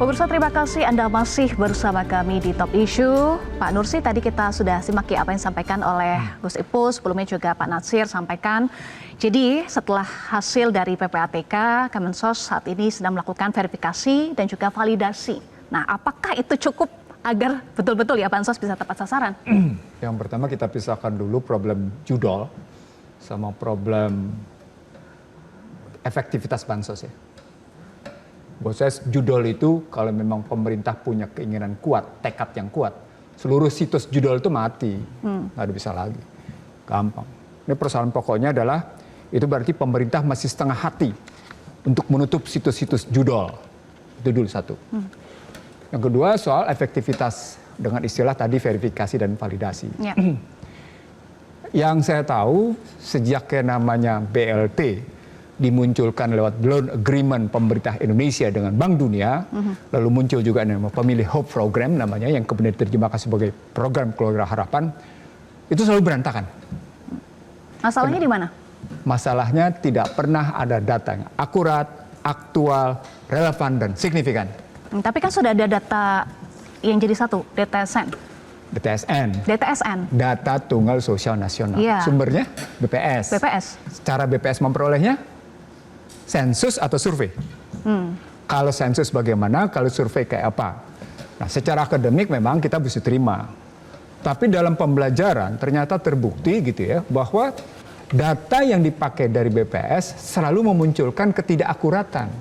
Pemirsa, terima kasih Anda masih bersama kami di Top Issue. Pak Nursi, tadi kita sudah simak apa yang disampaikan oleh Gus Ipul, sebelumnya juga Pak Natsir sampaikan. Jadi setelah hasil dari PPATK, Kemensos saat ini sedang melakukan verifikasi dan juga validasi. Nah, apakah itu cukup agar betul-betul ya Bansos bisa tepat sasaran? Yang pertama kita pisahkan dulu problem judol sama problem efektivitas Bansos ya. Buat saya judol itu kalau memang pemerintah punya keinginan kuat, tekad yang kuat, seluruh situs judol itu mati, nggak ada bisa lagi, gampang. Ini persoalan pokoknya adalah itu berarti pemerintah masih setengah hati untuk menutup situs-situs judol, itu dulu satu. Yang kedua soal efektivitas dengan istilah tadi verifikasi dan validasi. Ya. Yang saya tahu sejak yang namanya BLT dimunculkan lewat loan agreement pemerintah Indonesia dengan Bank Dunia, lalu muncul juga nama Pemilih Hope Program namanya yang kemudian diterjemahkan sebagai program keluarga harapan, itu selalu berantakan. Masalahnya di mana? Masalahnya tidak pernah ada data yang akurat, aktual, relevan, dan signifikan. Tapi kan sudah ada data yang jadi satu, DTSN. DTSN. Data Tunggal Sosial Nasional. Ya. Sumbernya BPS. Cara BPS memperolehnya? Sensus atau survei. Kalau sensus bagaimana, kalau survei kayak apa. Nah, secara akademik memang kita bisa terima. Tapi dalam pembelajaran ternyata terbukti gitu ya, bahwa data yang dipakai dari BPS selalu memunculkan ketidakakuratan.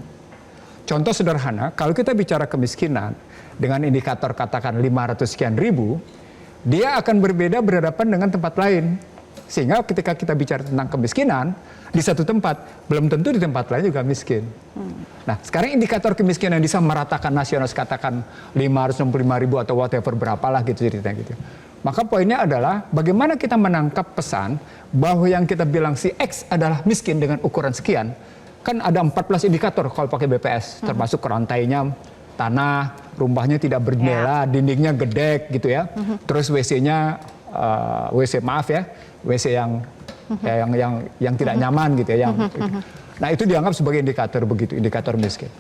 Contoh sederhana, kalau kita bicara kemiskinan dengan indikator katakan 500 sekian ribu, dia akan berbeda berhadapan dengan tempat lain. Sehingga ketika kita bicara tentang kemiskinan, di satu tempat, belum tentu di tempat lain juga miskin. Nah, sekarang indikator kemiskinan bisa meratakan nasional, katakan 565 ribu atau whatever berapalah gitu ceritanya gitu. Maka poinnya adalah bagaimana kita menangkap pesan bahwa yang kita bilang si X adalah miskin dengan ukuran sekian. Kan ada 14 indikator kalau pakai BPS, termasuk rantainya, tanah, rumahnya tidak berjendela, dindingnya gedek gitu ya. Terus WC-nya, WC yang tidak nyaman gitu ya. Nah, itu dianggap sebagai indikator begitu, indikator miskin.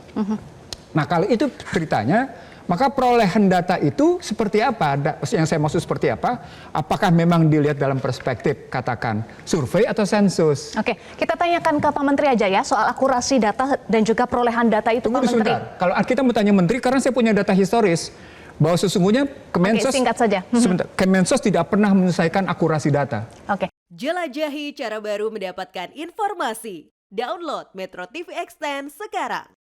Nah, kalau itu ceritanya, maka perolehan data itu seperti apa? Yang saya maksud seperti apa? Apakah memang dilihat dalam perspektif katakan survei atau sensus? Oke, kita tanyakan ke Pak Menteri aja ya soal akurasi data dan juga perolehan data itu, Pak Menteri. Kalau kita mau tanya Menteri, karena saya punya data historis bahwa sesungguhnya Kemensos, singkat saja. Sebentar, Kemensos tidak pernah menyelesaikan akurasi data. Oke. Jelajahi cara baru mendapatkan informasi. Download Metro TV Extend sekarang.